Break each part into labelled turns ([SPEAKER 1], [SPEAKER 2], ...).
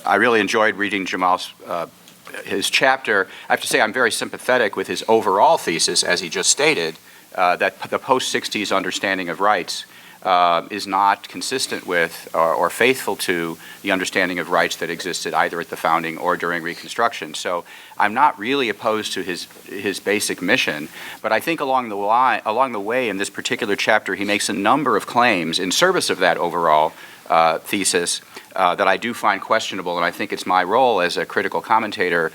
[SPEAKER 1] I really enjoyed reading Jamal's his chapter. I have to say I'm very sympathetic with his overall thesis, as he just stated, that the post-60s understanding of rights is not consistent with or faithful to the understanding of rights that existed either at the founding or during Reconstruction. So I'm not really opposed to his basic mission, but I think along the way in this particular chapter he makes a number of claims in service of that overall thesis that I do find questionable, and I think it's my role as a critical commentator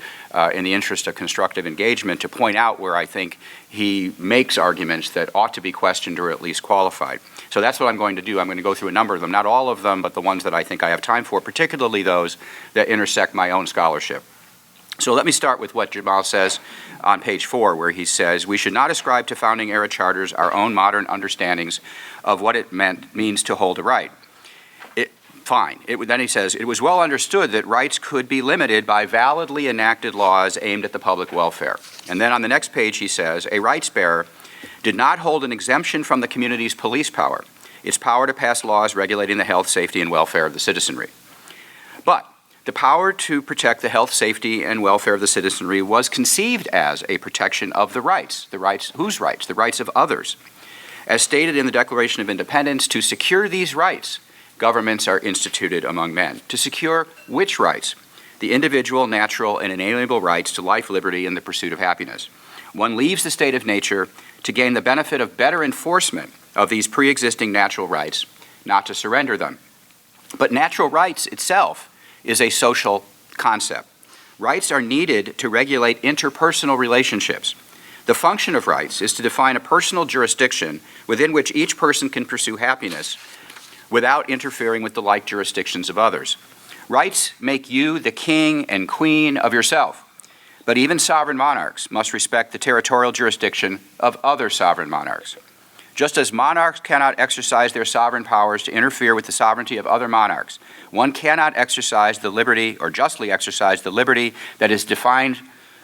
[SPEAKER 1] in the interest of constructive engagement to point out where I think he makes arguments that ought to be questioned or at least qualified. So that's what I'm going to do. I'm going to go through a number of them, not all of them, but the ones that I think I have time for, particularly those that intersect my own scholarship. So let me start with what Jamal says on page 4, where he says, "We should not ascribe to founding era charters our own modern understandings of what it means to hold a right." Fine. Then he says, "It was well understood that rights could be limited by validly enacted laws aimed at the public welfare." And then on the next page he says, "A rights bearer did not hold an exemption from the community's police power, its power to pass laws regulating the health, safety, and welfare of the citizenry. But the power to protect the health, safety, and welfare of the citizenry was conceived as a protection of the rights. The rights, whose rights? The rights of others. As stated in the Declaration of Independence, to secure these rights, governments are instituted among men." To secure which rights? The individual, natural, and inalienable rights to life, liberty, and the pursuit of happiness. One leaves the state of nature to gain the benefit of better enforcement of these pre-existing natural rights, not to surrender them. But natural rights itself is a social concept. Rights are needed to regulate interpersonal relationships. The function of rights is to define a personal jurisdiction within which each person can pursue happiness without interfering with the like jurisdictions of others. Rights make you the king and queen of yourself, but even sovereign monarchs must respect the territorial jurisdiction of other sovereign monarchs. Just as monarchs cannot exercise their sovereign powers to interfere with the sovereignty of other monarchs, one cannot exercise the liberty, or justly exercise the liberty that is defined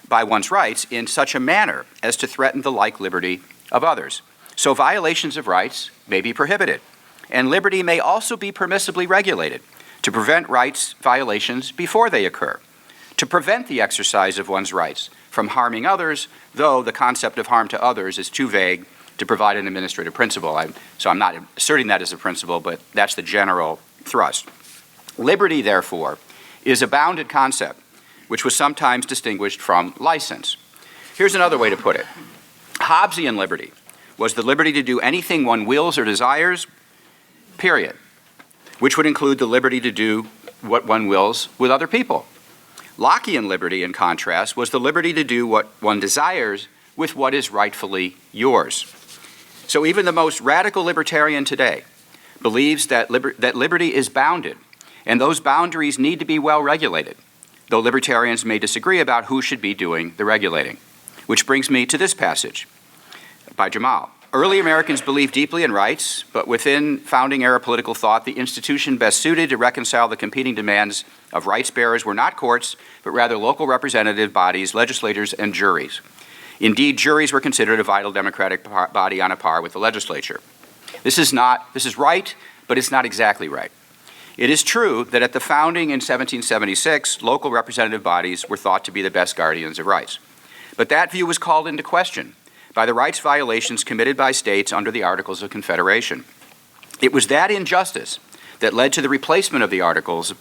[SPEAKER 1] by one's rights in such a manner as to threaten the like liberty of others. So violations of rights may be prohibited, and liberty may also be permissibly regulated to prevent rights violations before they occur, to prevent the exercise of one's rights from harming others, though the concept of harm to others is too vague to provide an administrative principle. So I'm not asserting that as a principle, but that's the general thrust. Liberty, therefore, is a bounded concept, which was sometimes distinguished from license. Here's another way to put it. Hobbesian liberty was the liberty to do anything one wills or desires, period, which would include the liberty to do what one wills with other people. Lockean liberty, in contrast, was the liberty to do what one desires with what is rightfully yours. So even the most radical libertarian today believes that liberty is bounded, and those boundaries need to be well regulated, though libertarians may disagree about who should be doing the regulating. Which brings me to this passage by Jamal. "Early Americans believed deeply in rights, but within founding-era political thought, the institution best suited to reconcile the competing demands of rights bearers were not courts, but rather local representative bodies, legislators, and juries. Indeed, juries were considered a vital democratic body on a par with the legislature." This is right, but it's not exactly right. It is true that at the founding in 1776, local representative bodies were thought to be the best guardians of rights. But that view was called into question by the rights violations committed by states under the Articles of Confederation. It was that injustice that led to the replacement of the Articles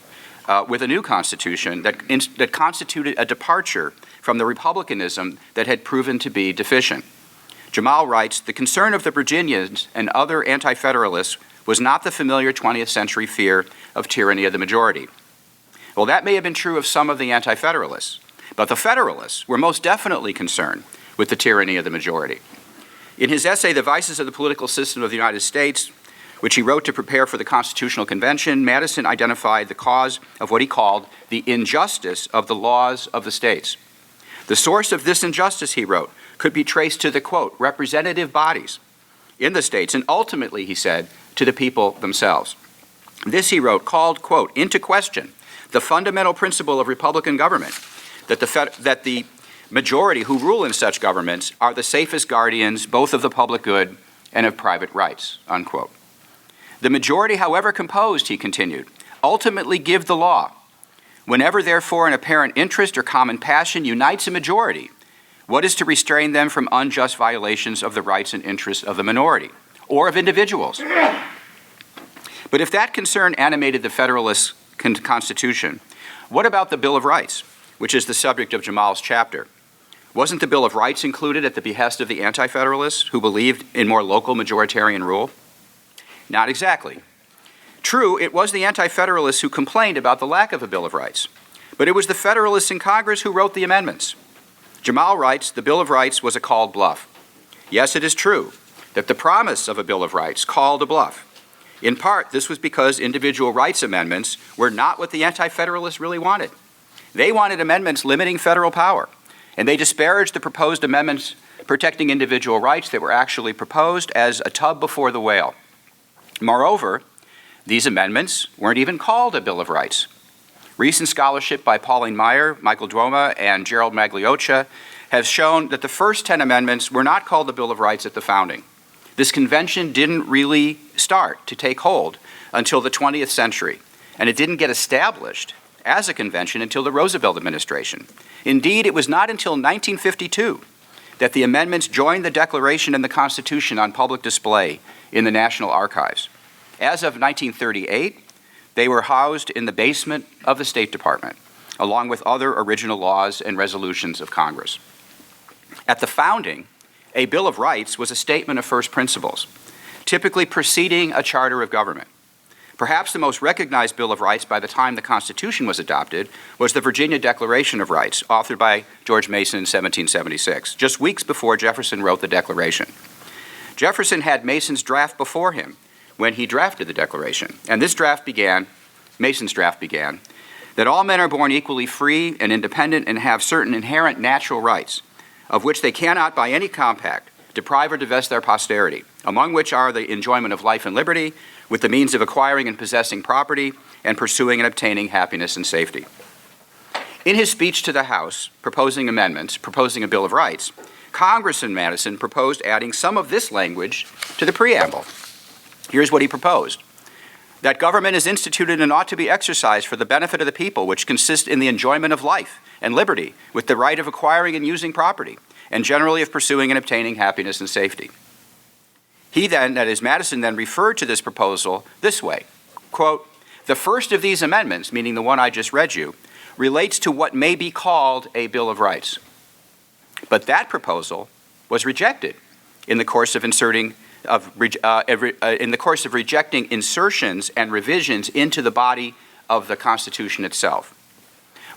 [SPEAKER 1] with a new constitution that constituted a departure from the republicanism that had proven to be deficient. Jamal writes, "The concern of the Virginians and other anti-federalists was not the familiar 20th century fear of tyranny of the majority." Well, that may have been true of some of the anti-federalists, but the Federalists were most definitely concerned with the tyranny of the majority. In his essay, The Vices of the Political System of the United States, which he wrote to prepare for the Constitutional Convention, Madison identified the cause of what he called the injustice of the laws of the states. The source of this injustice, he wrote, could be traced to the, quote, representative bodies in the states, and ultimately, he said, to the people themselves. This, he wrote, called, quote, into question the fundamental principle of Republican government, that the majority who rule in such governments are the safest guardians both of the public good and of private rights, unquote. The majority, however composed, he continued, ultimately give the law, Whenever, therefore, an apparent interest or common passion unites a majority, what is to restrain them from unjust violations of the rights and interests of the minority or of individuals? But if that concern animated the Federalist Constitution, what about the Bill of Rights, which is the subject of Jamal's chapter? Wasn't the Bill of Rights included at the behest of the Anti-Federalists who believed in more local majoritarian rule? Not exactly. True, it was the Anti-Federalists who complained about the lack of a Bill of Rights, but it was the Federalists in Congress who wrote the amendments. Jamal writes, the Bill of Rights was a called bluff. Yes, it is true that the promise of a Bill of Rights called a bluff. In part, this was because individual rights amendments were not what the Anti-Federalists really wanted. They wanted amendments limiting federal power, and they disparaged the proposed amendments protecting individual rights that were actually proposed as a tub before the whale. Moreover, these amendments weren't even called a Bill of Rights. Recent scholarship by Pauline Meyer, Michael Duoma, and Gerald Maglioccia has shown that the first 10 amendments were not called the Bill of Rights at the founding. This convention didn't really start to take hold until the 20th century, and it didn't get established as a convention until the Roosevelt administration. Indeed, it was not until 1952 that the amendments joined the Declaration and the Constitution on public display in the National Archives. As of 1938, they were housed in the basement of the State Department, along with other original laws and resolutions of Congress. At the founding, a Bill of Rights was a statement of first principles, typically preceding a charter of government. Perhaps the most recognized Bill of Rights by the time the Constitution was adopted was the Virginia Declaration of Rights, authored by George Mason in 1776, just weeks before Jefferson wrote the Declaration. Jefferson had Mason's draft before him when he drafted the Declaration, and this draft began, Mason's draft began, that all men are born equally free and independent and have certain inherent natural rights, of which they cannot by any compact deprive or divest their posterity, among which are the enjoyment of life and liberty, with the means of acquiring and possessing property, and pursuing and obtaining happiness and safety. In his speech to the House, proposing amendments, proposing a Bill of Rights, Congressman Madison proposed adding some of this language to the preamble. Here's what he proposed: that government is instituted and ought to be exercised for the benefit of the people, which consists in the enjoyment of life and liberty, with the right of acquiring and using property, and generally of pursuing and obtaining happiness and safety. He then, that is, Madison then referred to this proposal this way, quote, the first of these amendments, meaning the one I just read you, relates to what may be called a Bill of Rights. But that proposal was rejected in the course of rejecting insertions and revisions into the body of the Constitution itself.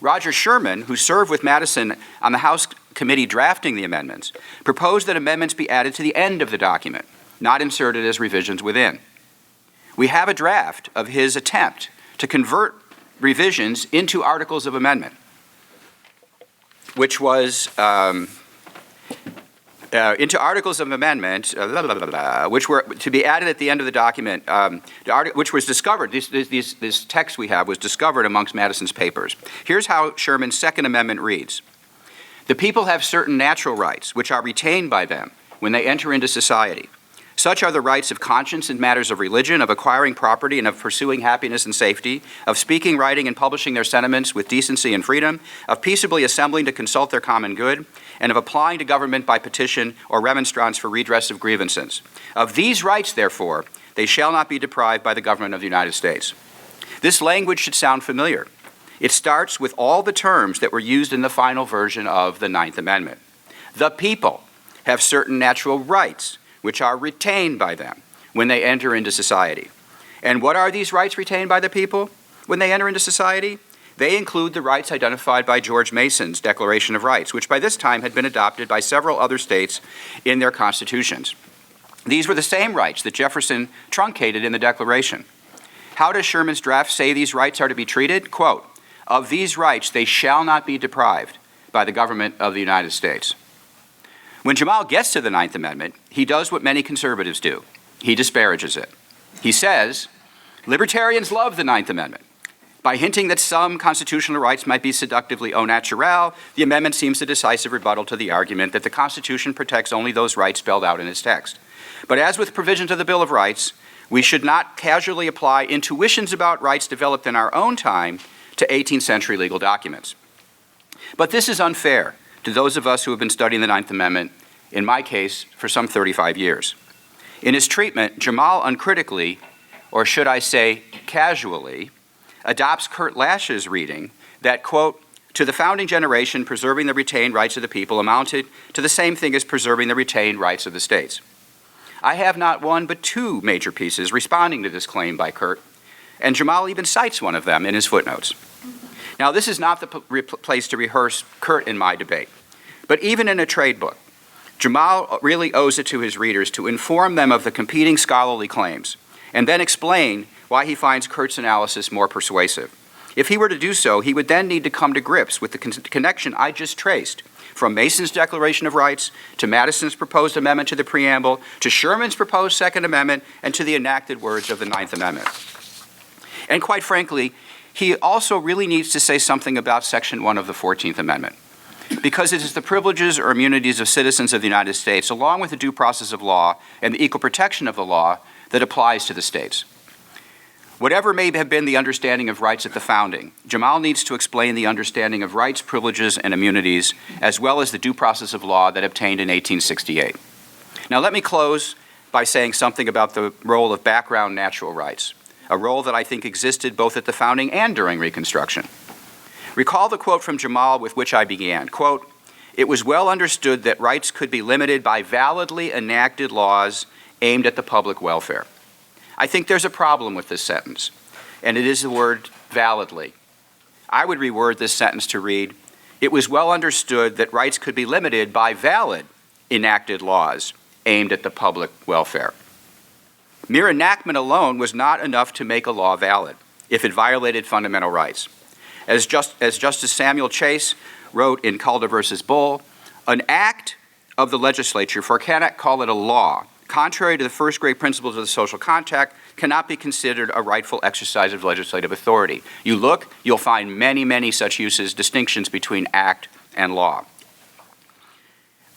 [SPEAKER 1] Roger Sherman, who served with Madison on the House committee drafting the amendments, proposed that amendments be added to the end of the document, not inserted as revisions within. We have a draft of his attempt to convert revisions into articles of amendment, which was into articles of amendment, which were to be added at the end of the document, which was discovered. This text we have was discovered amongst Madison's papers. Here's how Sherman's Second Amendment reads: the people have certain natural rights which are retained by them when they enter into society. Such are the rights of conscience in matters of religion, of acquiring property, and of pursuing happiness and safety, of speaking, writing, and publishing their sentiments with decency and freedom, of peaceably assembling to consult their common good, and of applying to government by petition or remonstrance for redress of grievances. Of these rights, therefore, they shall not be deprived by the government of the United States. This language should sound familiar. It starts with all the terms that were used in the final version of the Ninth Amendment. The people have certain natural rights which are retained by them when they enter into society. And what are these rights retained by the people when they enter into society? They include the rights identified by George Mason's Declaration of Rights, which by this time had been adopted by several other states in their constitutions. These were the same rights that Jefferson truncated in the Declaration. How does Sherman's draft say these rights are to be treated? Quote, of these rights they shall not be deprived by the government of the United States. When Jamal gets to the Ninth Amendment, he does what many conservatives do. He disparages it. He says, libertarians love the Ninth Amendment. By hinting that some constitutional rights might be seductively au naturel, the amendment seems a decisive rebuttal to the argument that the Constitution protects only those rights spelled out in its text. But as with provisions of the Bill of Rights, we should not casually apply intuitions about rights developed in our own time to 18th century legal documents. But this is unfair to those of us who have been studying the Ninth Amendment, in my case, for some 35 years. In his treatment, Jamal uncritically, or should I say casually, adopts Kurt Lash's reading that, quote, to the founding generation, preserving the retained rights of the people amounted to the same thing as preserving the retained rights of the states. I have not one but two major pieces responding to this claim by Kurt, and Jamal even cites one of them in his footnotes. Now, this is not the place to rehearse Kurt and my debate, but even in a trade book, Jamal really owes it to his readers to inform them of the competing scholarly claims and then explain why he finds Kurt's analysis more persuasive. If he were to do so, he would then need to come to grips with the connection I just traced, from Mason's Declaration of Rights to Madison's proposed amendment to the preamble, to Sherman's proposed Second Amendment, and to the enacted words of the Ninth Amendment. And quite frankly, he also really needs to say something about Section 1 of the 14th Amendment, because it is the privileges or immunities of citizens of the United States, along with the due process of law and the equal protection of the law, that applies to the states. Whatever may have been the understanding of rights at the founding, Jamal needs to explain the understanding of rights, privileges, and immunities, as well as the due process of law that obtained in 1868. Now let me close by saying something about the role of background natural rights, a role that I think existed both at the founding and during Reconstruction. Recall the quote from Jamal with which I began, quote, "It was well understood that rights could be limited by validly enacted laws aimed at the public welfare." I think there's a problem with this sentence, and it is the word validly. I would reword this sentence to read, "It was well understood that rights could be limited by valid enacted laws aimed at the public welfare." Mere enactment alone was not enough to make a law valid if it violated fundamental rights. As Justice Samuel Chase wrote in Calder versus Bull, an act of the legislature, for I cannot call it a law, contrary to the first great principles of the social contract, cannot be considered a rightful exercise of legislative authority. You look, you'll find many, many such distinctions between act and law.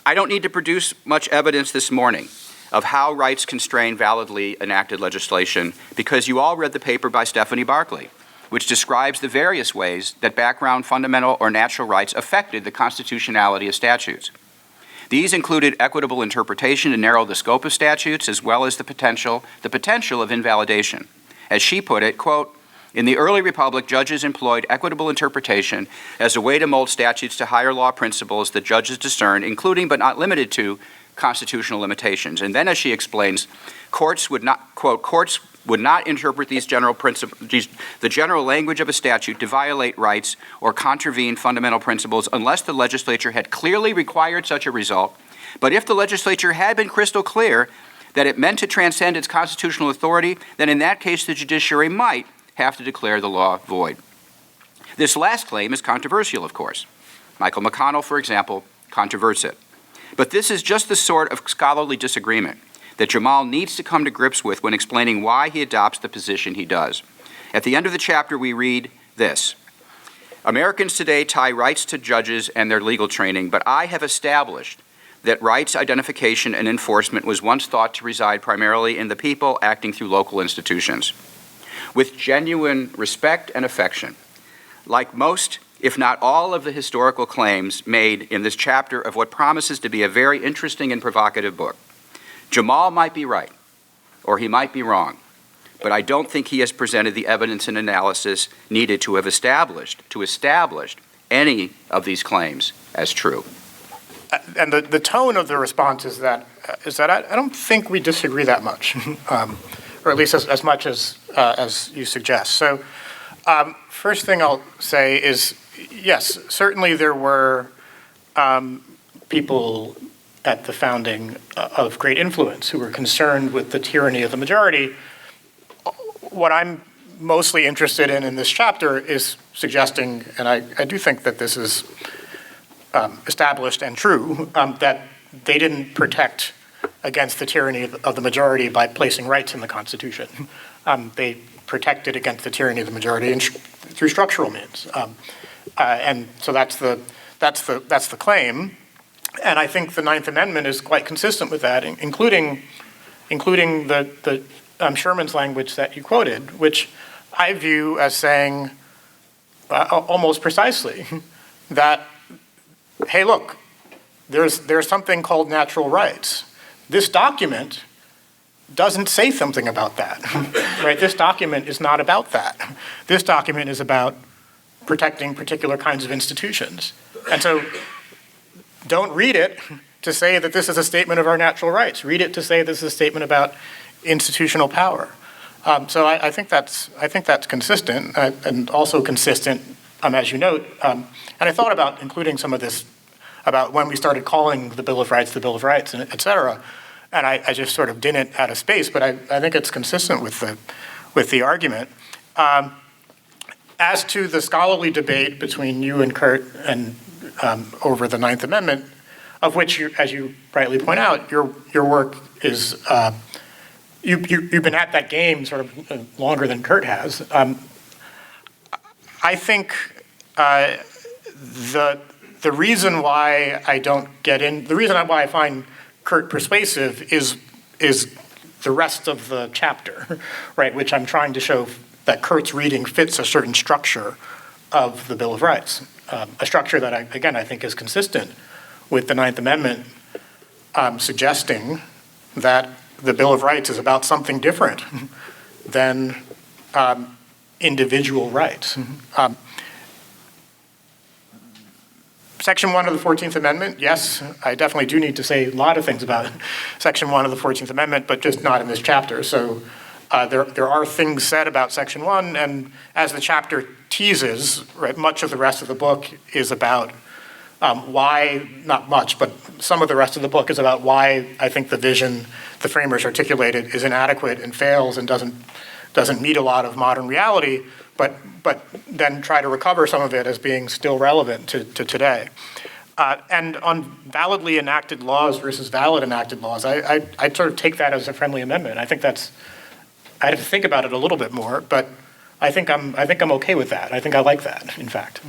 [SPEAKER 1] I don't need to produce much evidence this morning of how rights constrain validly enacted legislation, because you all read the paper by Stephanie Barclay, which describes the various ways that background fundamental or natural rights affected the constitutionality of statutes. These included equitable interpretation to narrow the scope of statutes, as well as the potential of invalidation. As she put it, quote, "In the early republic, judges employed equitable interpretation as a way to mold statutes to higher law principles that judges discern, including but not limited to constitutional limitations." And then, as she explains, courts would not, quote, "courts would not interpret these general principles, the general language of a statute, to violate rights or contravene fundamental principles unless the legislature had clearly required such a result. But if the legislature had been crystal clear that it meant to transcend its constitutional authority, then in that case the judiciary might have to declare the law void." This last claim is controversial, of course. Michael McConnell, for example, controverts it. But this is just the sort of scholarly disagreement that Jamal needs to come to grips with when explaining why he adopts the position he does. At the end of the chapter, we read this: "Americans today tie rights to judges and their legal training, but I have established that rights identification and enforcement was once thought to reside primarily in the people acting through local institutions. With genuine respect and affection, like most, if not all, of the historical claims made in this chapter of what promises to be a very interesting and provocative book, Jamal might be right, or he might be wrong, but I don't think he has presented the evidence and analysis needed to have established any of these claims as true."
[SPEAKER 2] And the tone of the response is that I don't think we disagree that much, or at least as much as you suggest. So first thing I'll say is, yes, certainly there were people at the founding of great influence who were concerned with the tyranny of the majority. What I'm mostly interested in this chapter is suggesting, and I do think that this is established and true, that they didn't protect against the tyranny of the majority by placing rights in the Constitution. They protected against the tyranny of the majority through structural means, and so that's the claim. And I think the Ninth Amendment is quite consistent with that, including the Sherman's language that you quoted, which I view as saying almost precisely that, hey, look, there's something called natural rights. This document doesn't say something about that, right? This document is not about that. This document is about protecting particular kinds of institutions. And so don't read it to say that this is a statement of our natural rights. Read it to say this is a statement about institutional power. So I think that's consistent and also consistent, as you note. And I thought about including some of this about when we started calling the Bill of Rights the Bill of Rights, and et cetera. And I just sort of didn't out of space, but I think it's consistent with the argument. As to the scholarly debate between you and Kurt and over the Ninth Amendment, of which, as you rightly point out, your work is you've been at that game sort of longer than Kurt has. I think the reason why I don't get in, the reason why I find Kurt persuasive is the rest of the chapter, right? Which I'm trying to show that Kurt's reading fits a certain structure of the Bill of Rights, a structure that I think is consistent with the Ninth Amendment, suggesting that the Bill of Rights is about something different than individual rights. Section 1 of the 14th Amendment, yes, I definitely do need to say a lot of things about Section 1 of the 14th Amendment, but just not in this chapter. So there are things said about Section 1, and as the chapter teases, right, much of the rest of the book is about why, not much, but some of the rest of the book is about why I think the vision the framers articulated is inadequate and fails and doesn't meet a lot of modern reality, but then try to recover some of it as being still relevant to today. And on validly enacted laws versus valid enacted laws, I sort of take that as a friendly amendment. I think I'd have to think about it a little bit more, but I think I'm okay with that. I think I like that, in fact.